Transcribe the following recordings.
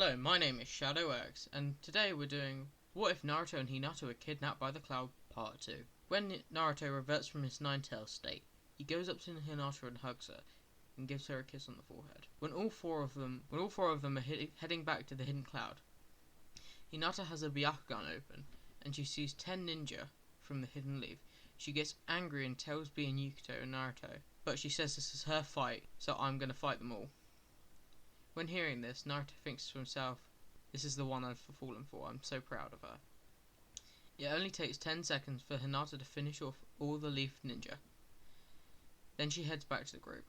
Hello, my name is ShadowX, and today we're doing What If Naruto and Hinata Were Kidnapped by the Cloud Part 2. When Naruto reverts from his nine-tailed state, he goes up to Hinata and hugs her, and gives her a kiss on the forehead. When all four of them are heading back to the hidden cloud, Hinata has a Byakugan open, and she sees 10 ninja from the hidden leaf. She gets angry and tells Bee and Yukito and Naruto, but she says this is her fight, so I'm gonna fight them all. When hearing this, Naruto thinks to himself, this is the one I've fallen for, I'm so proud of her. It only takes 10 seconds for Hinata to finish off all the leaf ninja. Then she heads back to the group.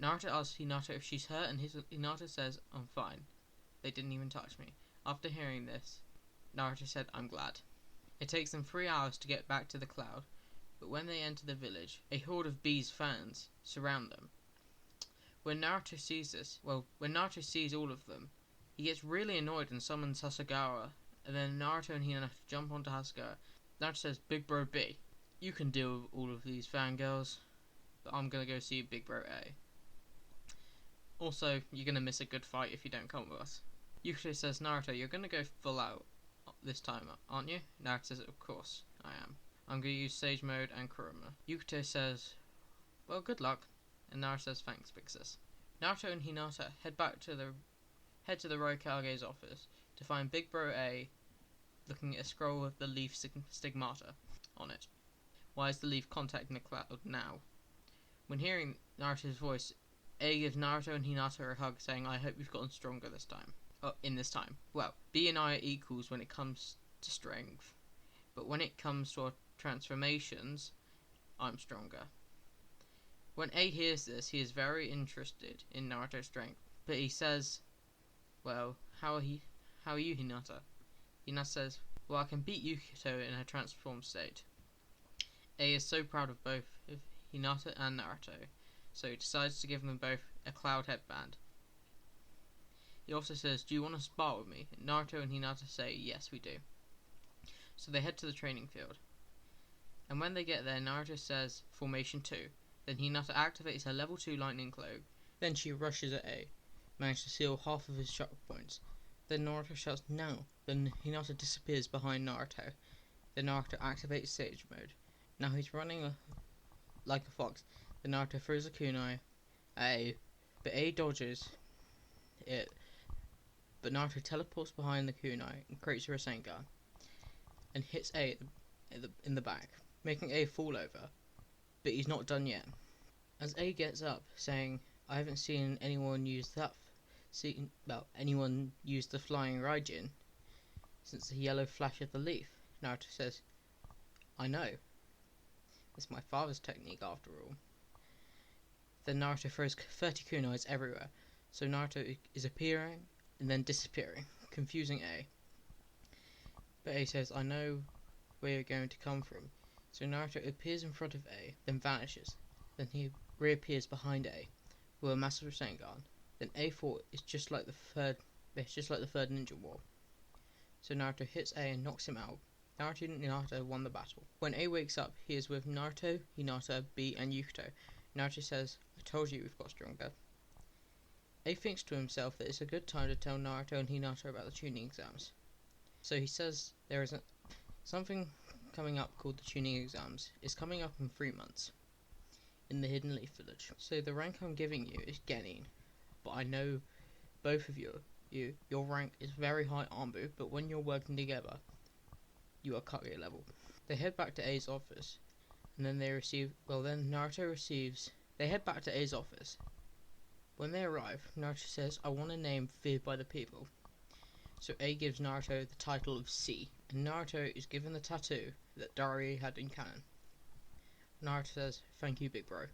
Naruto asks Hinata if she's hurt, and Hinata says, I'm fine. They didn't even touch me. After hearing this, Naruto said, I'm glad. It takes them 3 hours to get back to the cloud, but when they enter the village, a horde of Bee's fans surround them. When Naruto sees all of them, he gets really annoyed and summons Sasagawa, and then Naruto and Hinata jump onto Sasagawa. Naruto says, Big Bro B, you can deal with all of these fangirls, but I'm gonna go see Big Bro A. Also, you're gonna miss a good fight if you don't come with us. Yukito says, Naruto, you're gonna go full out this time, aren't you? Naruto says, of course, I am. I'm gonna use Sage Mode and Kurama. Yukito says, well, good luck. And Naruto says thanks, Big Sis. Naruto and Hinata head to the Roikage's office to find Big Bro A looking at a scroll with the leaf stigmata on it. Why is the leaf contacting the cloud now? When hearing Naruto's voice, A gives Naruto and Hinata a hug, saying, I hope you've gotten stronger this time. In this time. Well, B and I are equals when it comes to strength, but when it comes to our transformations, I'm stronger. When A hears this, he is very interested in Naruto's strength, but he says, well, how are you, Hinata? Hinata says, well, I can beat Yukito in her transformed state. A is so proud of both Hinata and Naruto, so he decides to give them both a cloud headband. He also says, do you want to spar with me? And Naruto and Hinata say, yes, we do. So they head to the training field. And when they get there, Naruto says, Formation 2. Then Hinata activates her level 2 lightning cloak. Then she rushes at A, managed to seal half of his chakra points. Then Naruto shouts no. Then Hinata disappears behind Naruto. Then Naruto activates Sage Mode. Now he's running like a fox. Then Naruto throws a kunai at A, but A dodges it. But Naruto teleports behind the kunai and creates a Rasengan and hits A in the back, making A fall over. But he's not done yet. As A gets up, saying, I haven't seen anyone use the flying Raijin since the yellow flash of the leaf. Naruto says, I know. It's my father's technique after all. Then Naruto throws 30 kunais everywhere, so Naruto is appearing and then disappearing, confusing A. But A says, I know where you're going to come from. So Naruto appears in front of A, then vanishes. Then he reappears behind A with a massive Rasengan. Then A thought it's just like the third Ninja War. So Naruto hits A and knocks him out. Naruto and Hinata won the battle. When A wakes up, he is with Naruto, Hinata, B and Yukito. Naruto says, I told you we've got stronger. A thinks to himself that it's a good time to tell Naruto and Hinata about the tuning exams. So he says there is something coming up called the tuning exams. It's coming up in 3 months in the Hidden Leaf Village. So the rank I'm giving you is Genin, but I know both of your rank is very high Anbu, but when you're working together, you are Kage level. They head back to A's office, and then they head back to A's office. When they arrive, Naruto says, I want a name feared by the people. So A gives Naruto the title of C, and Naruto is given the tattoo that Dari had in canon. Naruto says, thank you, big bro.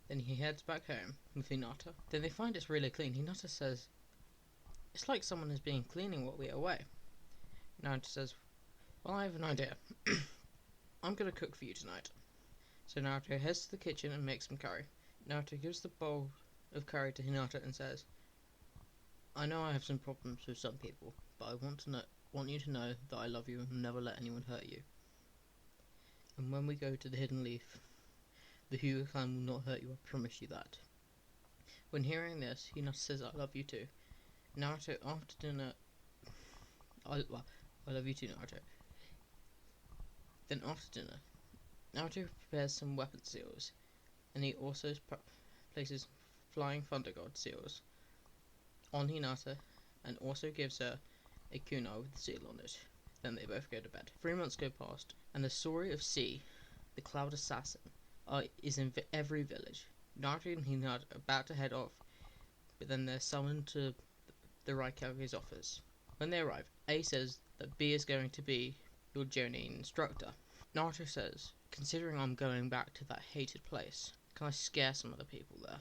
Then he heads back home with Hinata. Then they find it's really clean. Hinata says, it's like someone has been cleaning while we are away. Naruto says, well, I have an idea. I'm gonna cook for you tonight. So Naruto heads to the kitchen and makes some curry. Naruto gives the bowl of curry to Hinata and says, I know I have some problems with some people, but I want you to know that I love you and will never let anyone hurt you. And when we go to the Hidden Leaf, the Hyuga clan will not hurt you, I promise you that. When hearing this, Hinata says I love you too, Naruto, after dinner, I love you too, Naruto. Then after dinner, Naruto prepares some weapon seals, and he also places flying thunder god seals on Hinata, and also gives her a kunai with the seal on it. Then they both go to bed. 3 months go past, and the story of C, the Cloud Assassin, is in every village. Naruto and Hinata are about to head off, but then they're summoned to the Raikage's office. When they arrive, A says that B is going to be your Jonin instructor. Naruto says, considering I'm going back to that hated place, can I scare some of the people there?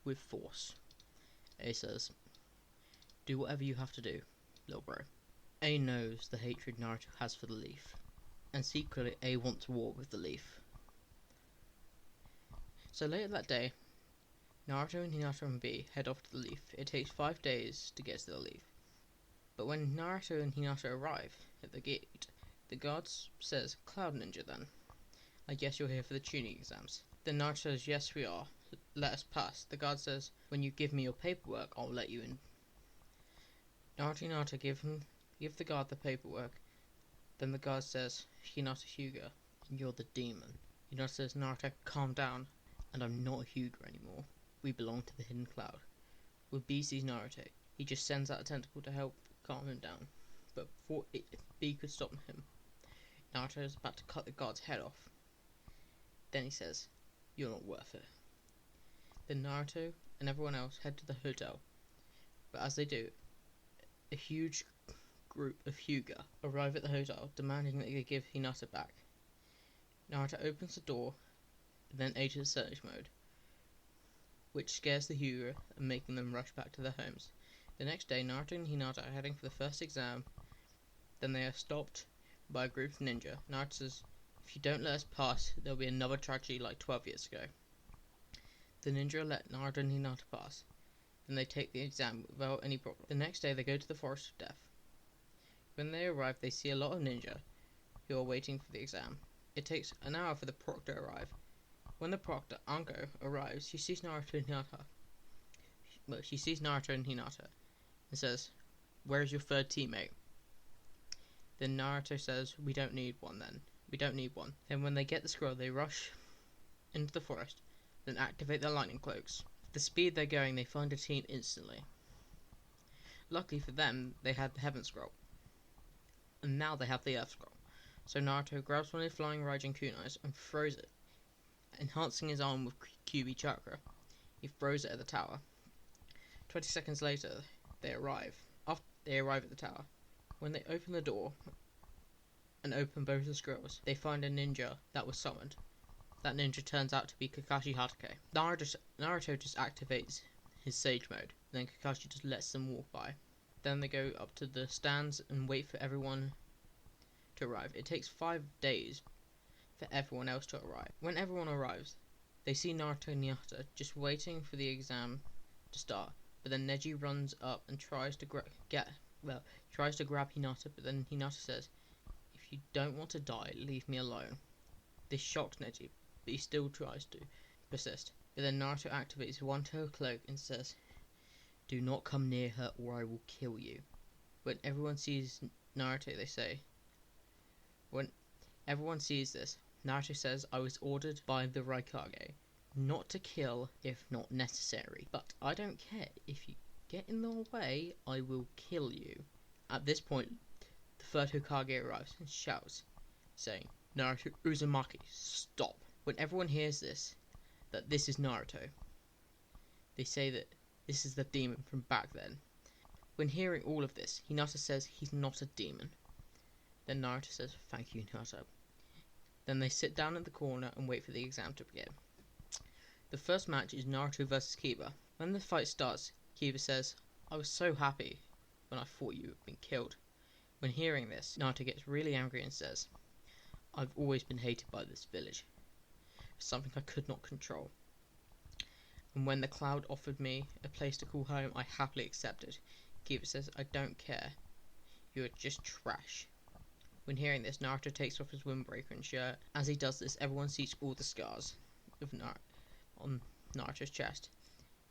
With force. A says, do whatever you have to do, little bro. A knows the hatred Naruto has for the Leaf, and secretly A wants war with the Leaf. So later that day, Naruto and Hinata and B head off to the Leaf. It takes 5 days to get to the Leaf. But when Naruto and Hinata arrive at the gate, the guard says, Cloud Ninja then. I guess you're here for the tuning exams. Then Naruto says, yes we are. Let us pass. The guard says, when you give me your paperwork, I'll let you in. Naruto and Hinata give the guard the paperwork. Then the guard says, Hinata Hyuga, you're the demon. Hinata says, Naruto, calm down, and I'm not a Hyuga anymore. We belong to the Hidden Cloud. When B sees Naruto, he just sends out a tentacle to help calm him down. But before B could stop him, Naruto is about to cut the guard's head off. Then he says, you're not worth it. Then Naruto and everyone else head to the hotel. But as they do, a huge group of Hyuga arrive at the hotel, demanding that they give Hinata back. Naruto opens the door and then enters Sage mode, which scares the Hyuga and making them rush back to their homes. The next day, Naruto and Hinata are heading for the first exam. Then they are stopped by a group of ninja. Naruto says, if you don't let us pass, there'll be another tragedy like 12 years ago. The ninja let Naruto and Hinata pass. Then they take the exam without any problem. The next day, they go to the Forest of Death. When they arrive, they see a lot of ninja who are waiting for the exam. It takes an hour for the proctor to arrive. When the proctor, Anko, arrives, she sees Naruto and Hinata. And says, where is your third teammate? Then Naruto says, we don't need one then. Then when they get the scroll, they rush into the forest, then activate their lightning cloaks. With the speed they're going, they find a team instantly. Luckily for them, they had the Heaven Scroll. And now they have the Earth Scroll. So Naruto grabs one of the flying Raijin kunais and throws it, enhancing his arm with QB Chakra. He throws it at the tower. 20 seconds later, they arrive. After they arrive at the tower, when they open the door and open both the scrolls, they find a ninja that was summoned. That ninja turns out to be Kakashi Hatake. Naruto just activates his Sage mode, then Kakashi just lets them walk by. Then they go up to the stands and wait for everyone to arrive. It takes 5 days for everyone else to arrive. When everyone arrives, they see Naruto and Hinata just waiting for the exam to start. But then Neji runs up and tries to grab Hinata, but then Hinata says, if you don't want to die, leave me alone. This shocks Neji, but he still tries to persist. But then Naruto activates one tail cloak and says, do not come near her or I will kill you. When everyone sees Naruto, when everyone sees this, Naruto says, I was ordered by the Raikage not to kill if not necessary, but I don't care. If you get in the way, I will kill you. At this point, the third Hokage arrives and shouts, saying, Naruto Uzumaki, stop. When everyone hears this, that this is Naruto, they say that this is the demon from back then. When hearing all of this, Hinata says he's not a demon. Then Naruto says, thank you, Hinata. Then they sit down in the corner and wait for the exam to begin. The first match is Naruto vs Kiba. When the fight starts, Kiba says, I was so happy when I thought you had been killed. When hearing this, Naruto gets really angry and says, I've always been hated by this village. It's something I could not control. And when the cloud offered me a place to call home, I happily accepted. Kiba says, I don't care. You are just trash. When hearing this, Naruto takes off his windbreaker and shirt. As he does this, everyone sees all the scars of on Naruto's chest,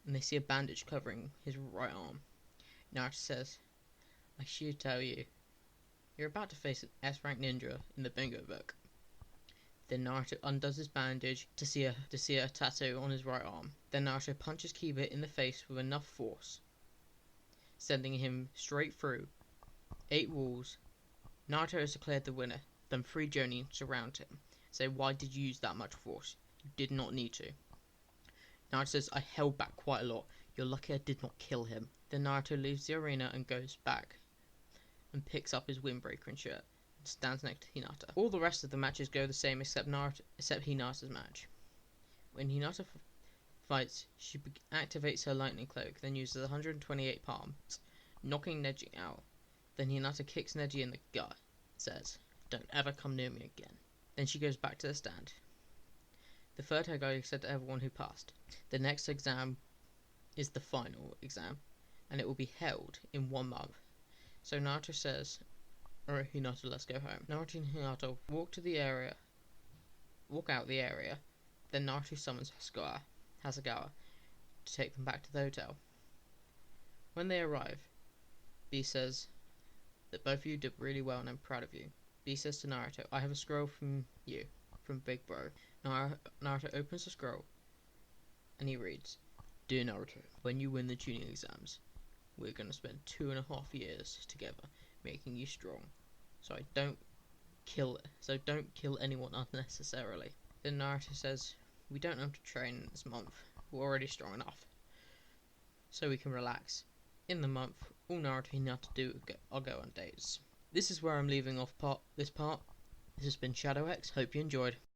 and they see a bandage covering his right arm. Naruto says, I should tell you, you're about to face an S-rank ninja in the bingo book. Then Naruto undoes his bandage to see a tattoo on his right arm. Then Naruto punches Kiba in the face with enough force, sending him straight through 8 walls. Naruto is declared the winner. Then 3 Jonin surround him. Say, why did you use that much force? You did not need to. Naruto says, I held back quite a lot. You're lucky I did not kill him. Then Naruto leaves the arena and goes back and picks up his windbreaker and shirt and stands next to Hinata. All the rest of the matches go the same except Hinata's match. When Hinata fights, she activates her lightning cloak, then uses 128 palms, knocking Neji out. Then Hinata kicks Neji in the gut, says, don't ever come near me again. Then she goes back to the stand. The third Hokage said to everyone who passed, the next exam is the final exam, and it will be held in 1 month. So Naruto says, alright Hinata, let's go home. Naruto and Hinata walk out the area, then Naruto summons Hasegawa to take them back to the hotel. When they arrive, B says that both of you did really well and I'm proud of you. B says to Naruto, I have a scroll from you, from Big Bro. Naruto opens the scroll and he reads, Dear Naruto, when you win the tuning exams, we're going to spend 2.5 years together making you strong. So don't kill anyone unnecessarily. Then Naruto says, we don't have to train this month. We're already strong enough. So we can relax. In the month, all Naruto and Hinata do are go on dates. This is where I'm leaving off this part. This has been Shadow X. Hope you enjoyed.